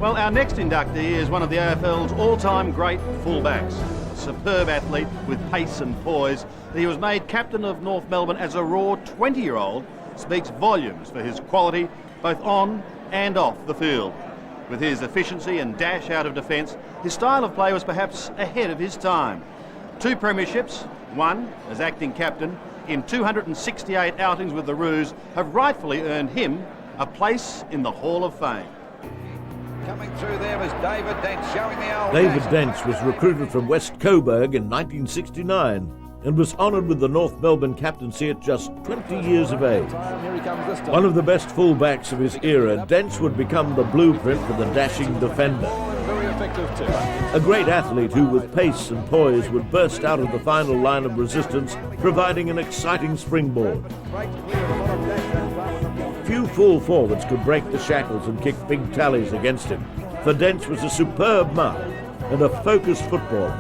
Well, our next inductee is one of the AFL's all-time great fullbacks. Superb athlete with pace and poise. He was made captain of North Melbourne as a raw 20-year-old, speaks volumes for his quality both on and off the field. With his efficiency and dash out of defence, his style of play was perhaps ahead of his time. 2 premierships, one as acting captain, in 268 outings with the Roos have rightfully earned him a place in the Hall of Fame. Coming through there was David Dench, showing the old David Dench was recruited from West Coburg in 1969 and was honoured with the North Melbourne captaincy at just 20 years of age. One of the best fullbacks of his era, Dench would become the blueprint for the dashing defender. A great athlete who, with pace and poise, would burst out of the final line of resistance, providing an exciting springboard. Few full forwards could break the shackles and kick big tallies against him, for Dench was a superb mark and a focused footballer.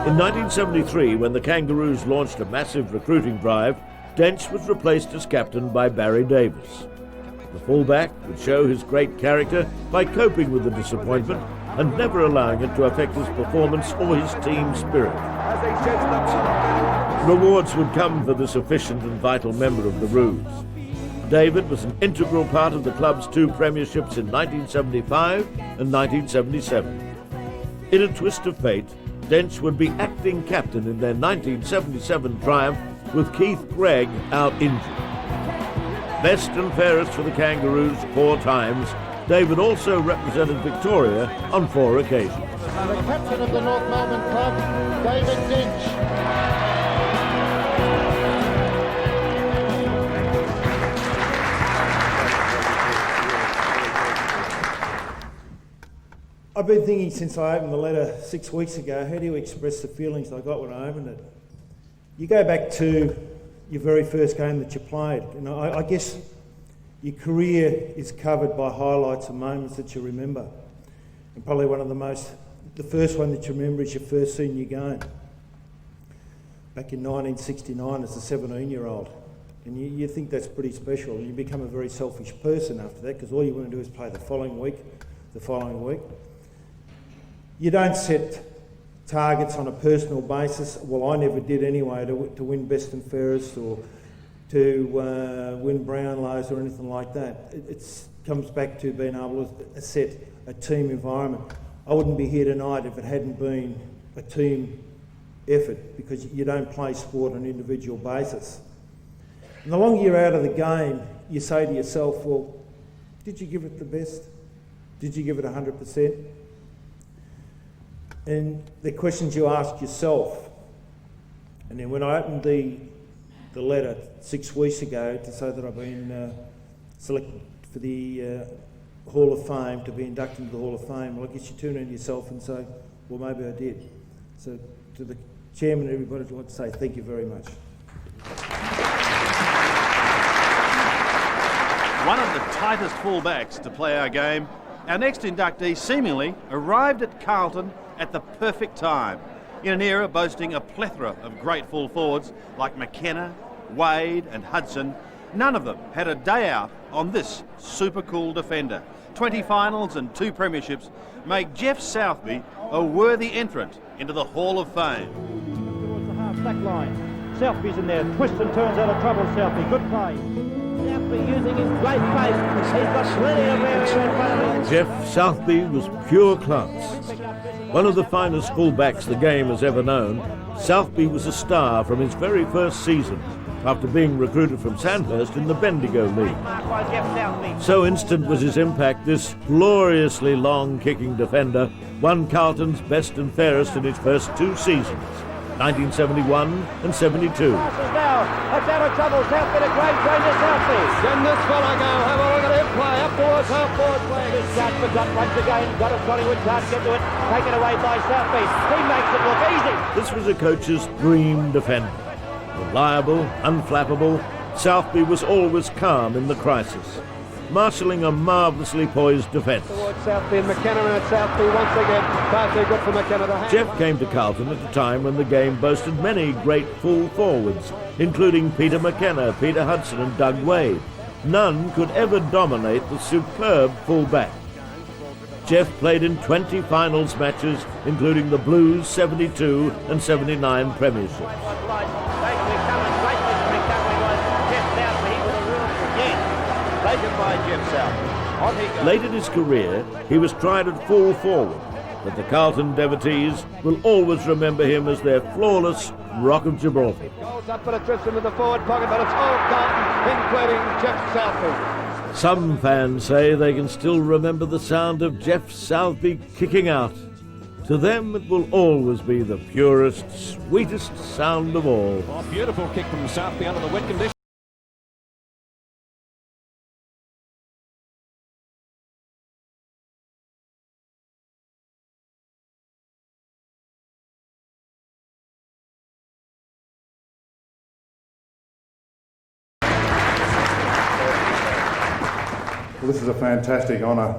In 1973, when the Kangaroos launched a massive recruiting drive, Dench was replaced as captain by Barry Davis. The fullback would show his great character by coping with the disappointment and never allowing it to affect his performance or his team spirit. Rewards would come for this efficient and vital member of the Roos. David was an integral part of the club's 2 premierships in 1975 and 1977. In a twist of fate, Dench would be acting captain in their 1977 triumph with Keith Gregg out injured. Best and fairest for the Kangaroos 4 times, David also represented Victoria on 4 occasions. The captain of the North Melbourne club, David Dench. I've been thinking since I opened the letter 6 weeks ago, how do you express the feelings I got when I opened it? You go back to your very first game that you played. You know, I guess your career is covered by highlights and moments that you remember. And probably the first one that you remember is your first senior game. Back in 1969 as a 17-year-old. And you think that's pretty special. And you become a very selfish person after that, because all you want to do is play the following week. You don't set targets on a personal basis. Well, I never did anyway, to win best and fairest or to win Brownlows or anything like that. It comes back to being able to set a team environment. I wouldn't be here tonight if it hadn't been a team effort, because you don't play sport on an individual basis. And the longer you're out of the game, you say to yourself, well, did you give it the best? Did you give it 100%? And the questions you ask yourself. And then when I opened the letter 6 weeks ago to say that I've been selected for the Hall of Fame, to be inducted into the Hall of Fame, well, I guess you turn around to yourself and say, well, maybe I did. So to the chairman and everybody, I'd like to say thank you very much. One of the tightest fullbacks to play our game, our next inductee seemingly arrived at Carlton at the perfect time, in an era boasting a plethora of great full forwards like McKenna, Wade and Hudson. None of them had a day out on this super cool defender. 20 finals and 2 premierships make Geoff Southby a worthy entrant into the Hall of Fame. Towards the half-back line. Southby's in there, twists and turns out of trouble, Southby. Good play. Southby using his great pace. He's got plenty of area in front of him. Geoff Southby was pure class. One of the finest fullbacks the game has ever known, Southby was a star from his very first season, after being recruited from Sandhurst in the Bendigo League. So instant was his impact, this gloriously long kicking defender won Carlton's best and fairest in his first 2 seasons, 1971 and 72. Now, it's out of trouble. Southby, a great train to Southby. Can this fella go? Have a look at him play up towards half-forward play. This shot for John once again. Got it, Collingwood can't get to it. Taken away by Southby. He makes it look easy. This was a coach's dream defender. Reliable, unflappable, Southby was always calm in the crisis, marshalling a marvellously poised defence. Towards Southby and McKenna, and Southby once again. Partly good for McKenna. Geoff came to Carlton at a time when the game boasted many great full forwards, including Peter McKenna, Peter Hudson and Doug Wade. none could ever dominate the superb full-back. Geoff played in 20 finals matches, including the Blues 72 and 79 premierships. Late in his career, he was tried at full forward, but the Carlton devotees will always remember him as their flawless Rock of Gibraltar. Goes up, but it drifts into the forward pocket, but it's all Carlton, including Geoff Southby. Some fans say they can still remember the sound of Geoff Southby kicking out. To them, it will always be the purest, sweetest sound of all. Oh, beautiful kick from Southby under the wet conditions. Well, this is a fantastic honour.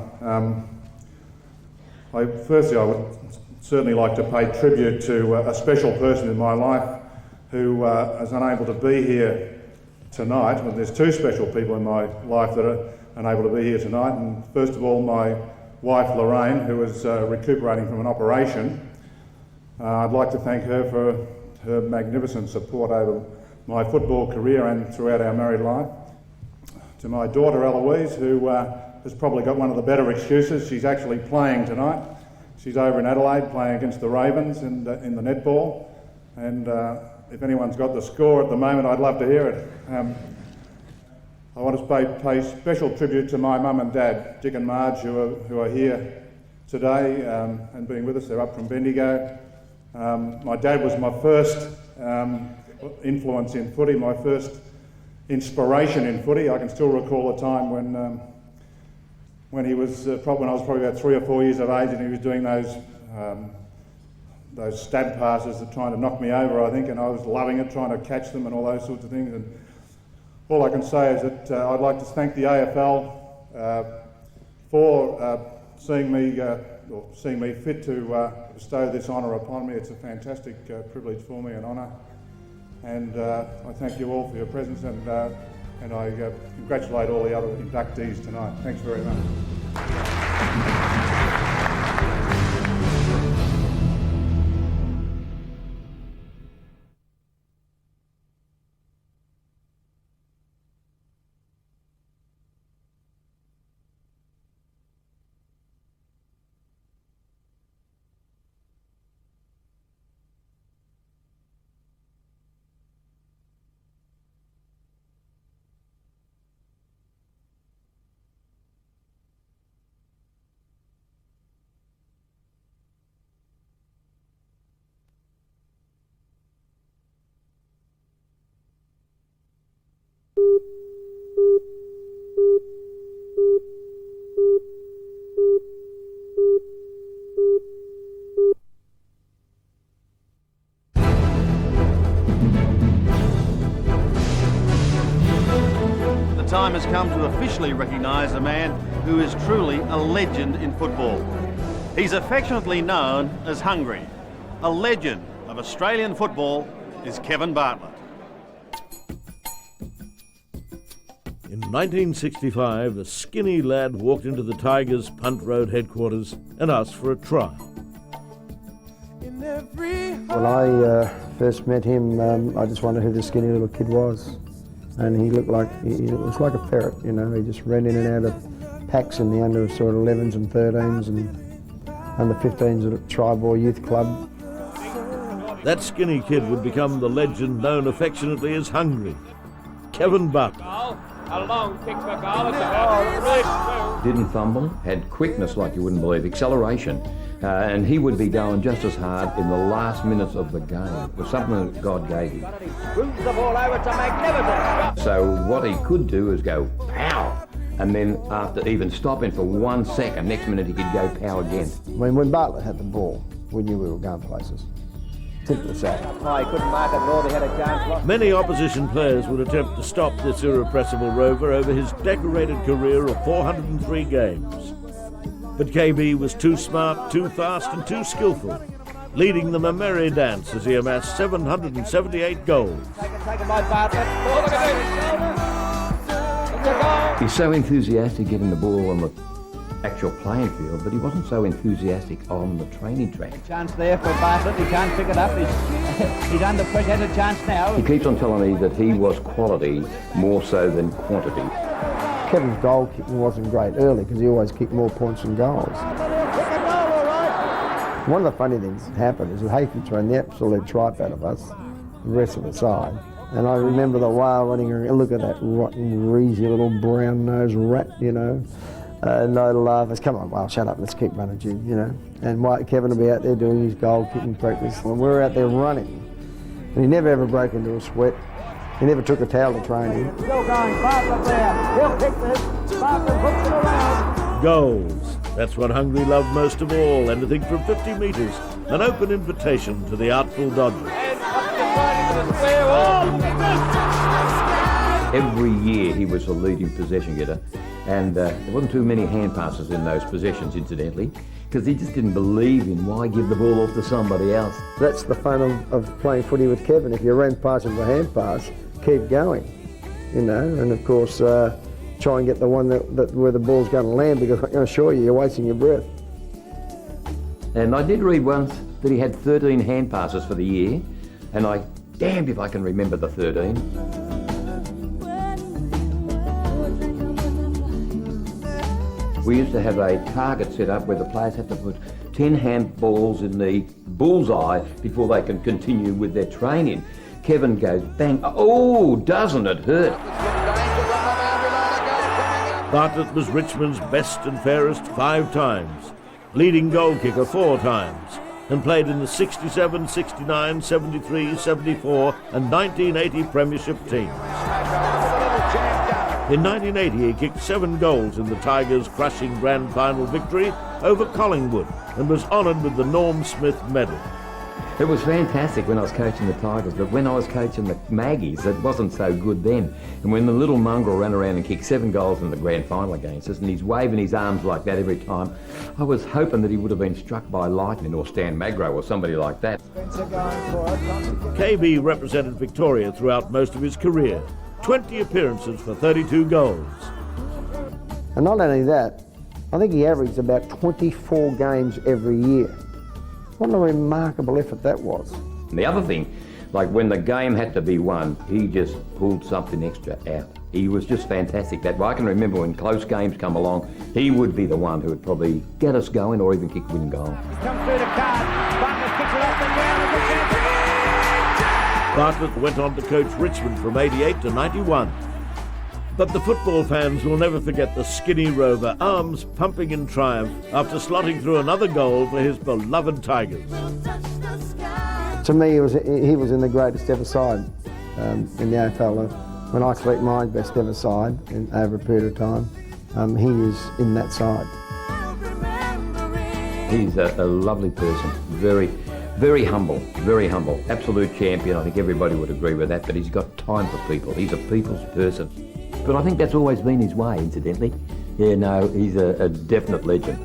Firstly, I would certainly like to pay tribute to a special person in my life who is unable to be here tonight. Well, there's two special people in my life that are unable to be here tonight. And first of all, my wife Lorraine, who is recuperating from an operation. I'd like to thank her for her magnificent support over my football career and throughout our married life. To my daughter Eloise, who has probably got one of the better excuses. She's actually playing tonight. She's over in Adelaide playing against the Ravens in the netball. And if anyone's got the score at the moment, I'd love to hear it. I want to pay special tribute to my mum and dad, Dick and Marge, who are here today and being with us. They're up from Bendigo. My dad was my first influence in footy, my first inspiration in footy. I can still recall a time when he was when I was probably about 3 or 4 years of age, and he was doing those stab passes that trying to knock me over, I think, and I was loving it, trying to catch them and all those sorts of things. And all I can say is that I'd like to thank the AFL for seeing me fit to bestow this honour upon me. It's a fantastic privilege for me and honour. And I thank you all for your presence, and I congratulate all the other inductees tonight. Thanks very much. The time has come to officially recognise a man who is truly a legend in football. He's affectionately known as Hungry. A legend of Australian football is Kevin Bartlett. In 1965, a skinny lad walked into the Tigers' Punt Road headquarters and asked for a trial. When I first met him, I just wondered who this skinny little kid was. And he looked like, he was like a ferret, you know. He just ran in and out of packs in the under sort of 11s and 13s and under 15s at Tri-Boy Youth Club. That skinny kid would become the legend known affectionately as Hungry, Kevin Bartlett. A long kick for goal. It's a Didn't fumble, had quickness like you wouldn't believe, acceleration, and he would be going just as hard in the last minutes of the game. It was something that God gave him. Moves the ball over to magnificent. So what he could do is go pow, and then after even stopping for 1 second, next minute he could go pow again. I mean, when Bartlett had the ball, we knew we were going places. Simple as that. Oh, he couldn't mark it, nor they had a chance. Many opposition players would attempt to stop this irrepressible rover over his decorated career of 403 games. But KB was too smart, too fast and too skillful, leading them a merry dance as he amassed 778 goals. Taken by Bartlett. Oh, look at his shoulder. goal. He's so enthusiastic getting the ball on the actual playing field, but he wasn't so enthusiastic on the training track. Chance there for Bartlett. He can't pick it up. He's under pressure. Has a chance now. He keeps on telling me that he was quality more so than quantity. Kevin's goal kicking wasn't great early because he always kicked more points than goals. One of the funny things that happened is that Hayford thrown the absolute tripe out of us, the rest of the side. And I remember the whale running around, look at that rotten, greasy little brown-nosed rat, you know. No laughers, come on, well, shut up, let's keep running, Jim, you know. And Kevin will be out there doing his goal-kicking practice. And we were out there running. And he never ever broke into a sweat. He never took a towel to training. Still going, Bartlett there. He'll kick this. Bartlett hooks it around. Goals. That's what Hungary loved most of all. Anything from 50 metres. An open invitation to the artful dodgers. Every year he was the leading possession getter, and there wasn't too many hand passes in those possessions, incidentally, because he just didn't believe in why give the ball off to somebody else. That's the fun of playing footy with Kevin. If you ran past him for a hand pass, keep going, you know, and of course try and get the one that where the ball's going to land, because I can assure you, you're wasting your breath. And I did read once that he had 13 hand passes for the year, and I damned if I can remember the 13. We used to have a target set up where the players had to put 10 handballs in the bullseye before they can continue with their training. Kevin goes, bang, oh, doesn't it hurt? Bartlett was Richmond's best and fairest 5 times, leading goal kicker 4 times, and played in the 67, 69, 73, 74 and 1980 Premiership teams. In 1980, he kicked 7 goals in the Tigers' crushing grand final victory over Collingwood and was honoured with the Norm Smith Medal. It was fantastic when I was coaching the Tigers, but when I was coaching the Maggies, it wasn't so good then. And when the little mongrel ran around and kicked 7 goals in the grand final against us, and he's waving his arms like that every time, I was hoping that he would have been struck by lightning, or Stan Magro or somebody like that. KB represented Victoria throughout most of his career. 20 appearances for 32 goals. And not only that, I think he averaged about 24 games every year. What a remarkable effort that was. And the other thing, like when the game had to be won, he just pulled something extra out. He was just fantastic that way. I can remember when close games come along, he would be the one who would probably get us going or even kick winning goal. Comes through the card. Bartlett kicks it off the ground. Bartlett went on to coach Richmond from 88 to 91. But the football fans will never forget the skinny rover, arms pumping in triumph after slotting through another goal for his beloved Tigers. To me, he was in the greatest ever side in the AFL. When I select my best ever side over a period of time, he is in that side. He's a lovely person, very humble, absolute champion. I think everybody would agree with that, but he's got time for people. He's a people's person. But I think that's always been his way, incidentally. Yeah, no, he's a definite legend.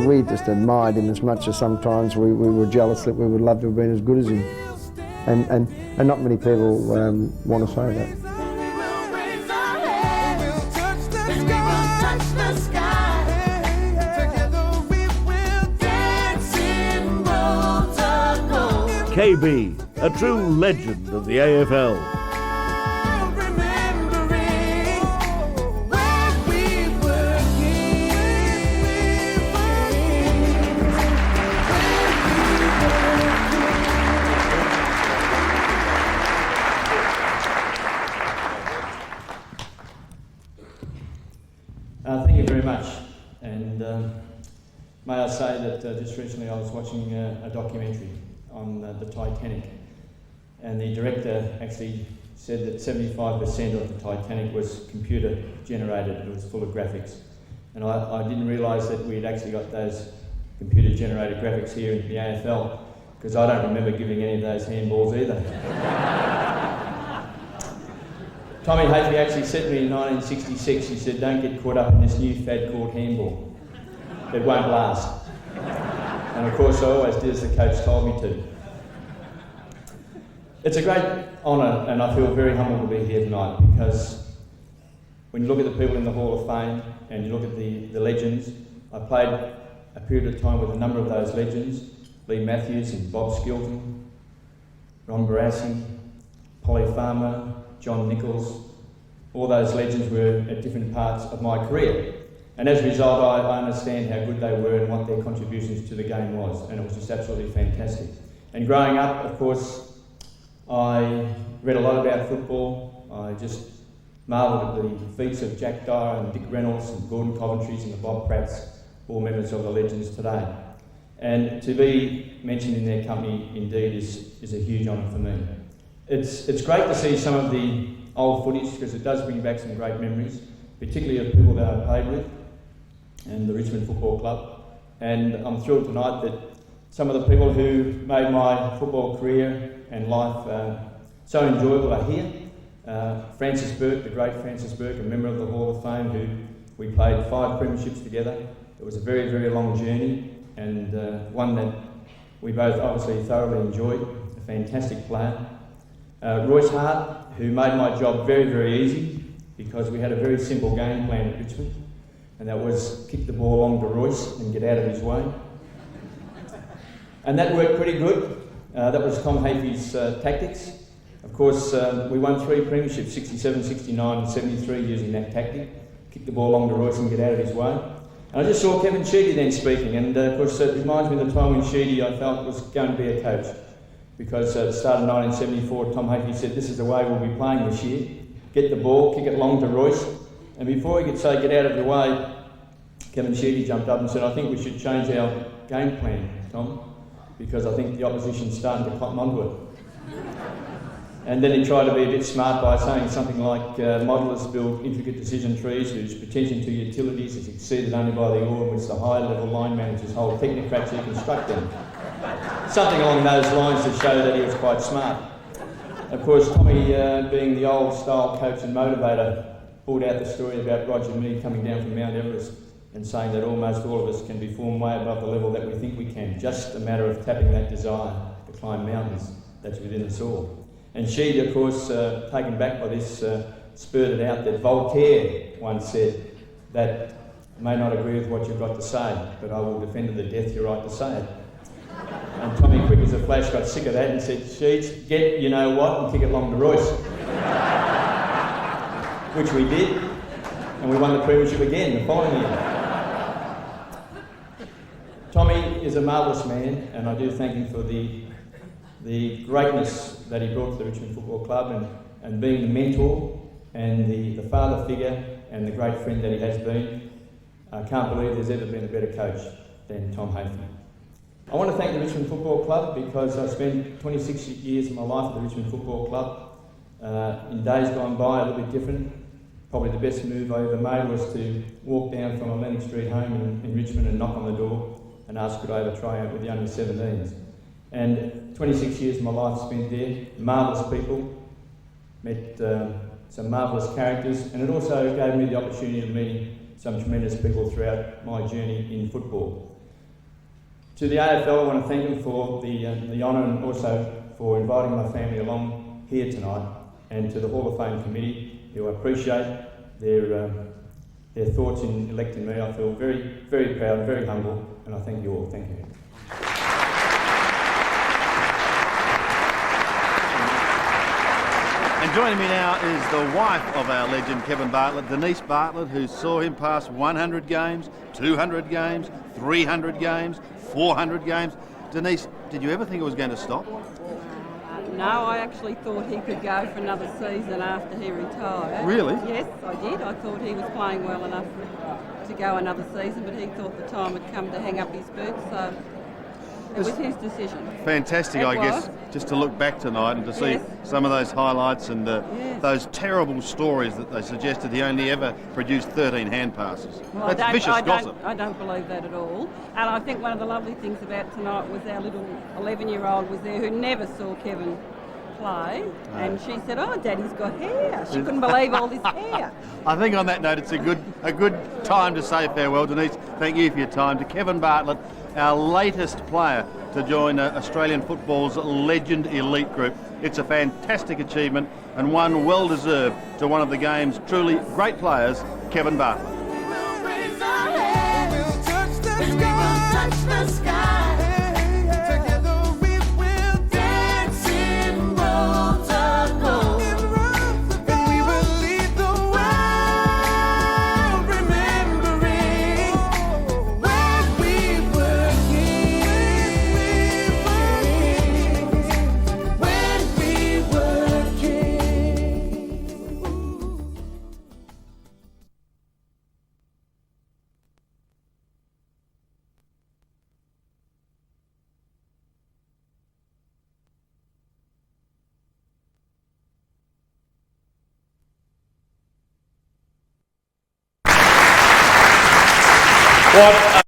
We just admired him as much as sometimes we were jealous that we would love to have been as good as him. And not many people want to say that. KB, a true legend of the AFL. Thank you very much. And may I say that just recently I was watching a documentary on the Titanic, and the director actually said that 75% of the Titanic was computer generated. It was full of graphics, and I didn't realise that we'd actually got those computer generated graphics here in the AFL, because I don't remember giving any of those handballs either. Tommy Hafey actually said to me in 1966, he said, "Don't get caught up in this new fad called handball. It won't last." And of course I always did as the coach told me to. It's a great honour, and I feel very humbled to be here tonight, because when you look at the people in the Hall of Fame and you look at the legends, I played a period of time with a number of those legends, Lee Matthews and Bob Skilton, Ron Barassi, Polly Farmer, John Nichols. All those legends were at different parts of my career. And as a result, I understand how good they were and what their contributions to the game was, and it was just absolutely fantastic. And growing up, of course, I read a lot about football. I just marvelled at the feats of Jack Dyer and Dick Reynolds and Gordon Coventry's and the Bob Pratts, all members of the legends today. And to be mentioned in their company indeed is a huge honour for me. It's great to see some of the old footage because it does bring back some great memories, particularly of people that I played with and the Richmond Football Club. And I'm thrilled tonight that some of the people who made my football career and life so enjoyable are here. Francis Burke, the great Francis Burke, a member of the Hall of Fame, who we played 5 premierships together. It was a very, very long journey and one that we both obviously thoroughly enjoyed. A fantastic player. Royce Hart, who made my job very, very easy because we had a very simple game plan at Richmond, and that was kick the ball along to Royce and get out of his way. And that worked pretty good. That was Tom Hafey's tactics. Of course, we won 3 premierships, 67, 69 and 73 using that tactic. Kick the ball along to Royce and get out of his way. And I just saw Kevin Sheedy then speaking, and of course it reminds me of the time when Sheedy I felt was going to be a coach. Because at the start of 1974, Tom Hafey said, this is the way we'll be playing this year. Get the ball, kick it long to Royce. And before he could say, get out of the way, Kevin Sheedy jumped up and said, I think we should change our game plan, Tom, because I think the opposition's starting to cotton onto it. And then he tried to be a bit smart by saying something like, modellers build intricate decision trees whose pretension to utilities is exceeded only by the awe in which the higher level line managers hold technocrats who construct them. Something along those lines to show that he was quite smart. Of course, Tommy, being the old style coach and motivator, pulled out the story about Roger Mead coming down from Mount Everest and saying that almost all of us can be formed way above the level that we think we can, just a matter of tapping that desire to climb mountains that's within us all. And she, of course, taken back by this, spurted out that Voltaire once said that I may not agree with what you've got to say, but I will defend to the death your right to say it. And Tommy, quick as a flash, got sick of that and said, Sheets, get you know what and kick it long to Royce. Which we did, and we won the premiership again the following year. Tommy is a marvellous man, and I do thank him for the greatness that he brought to the Richmond Football Club and being the mentor and the father figure and the great friend that he has been. I can't believe there's ever been a better coach than Tom Hafey. I want to thank the Richmond Football Club because I spent 26 years of my life at the Richmond Football Club. In days gone by, a little bit different. Probably the best move I ever made was to walk down from a Lennox Street home in Richmond and knock on the door and ask could I have a tryout with the under-17s. And 26 years of my life spent there, marvellous people, met some marvellous characters, and it also gave me the opportunity of meeting some tremendous people throughout my journey in football. To the AFL, I want to thank them for the honour and also for inviting my family along here tonight, and to the Hall of Fame committee, who I appreciate their thoughts in electing me. I feel very, very proud, very humble, and I thank you all. Thank you. And joining me now is the wife of our legend, Kevin Bartlett, Denise Bartlett, who saw him pass 100 games, 200 games, 300 games, 400 games. Denise, did you ever think it was going to stop? No, I actually thought he could go for another season after he retired. Really? Yes, I did. I thought he was playing well enough to go another season, but he thought the time had come to hang up his boots, so it was his decision. Fantastic, I guess, just to look back tonight and to see some of those highlights and those terrible stories that they suggested he only ever produced 13 hand passes. Well, That's vicious gossip. I don't believe that at all. And I think one of the lovely things about tonight was our little 11-year-old was there who never saw Kevin play, and she said, "Oh, Daddy's got hair." She couldn't believe all this hair. I think on that note, it's a good time to say farewell, Denise. Thank you for your time. To Kevin Bartlett, our latest player to join Australian football's legend elite group. It's a fantastic achievement and one well deserved to one of the game's truly great players, Kevin Bartlett. What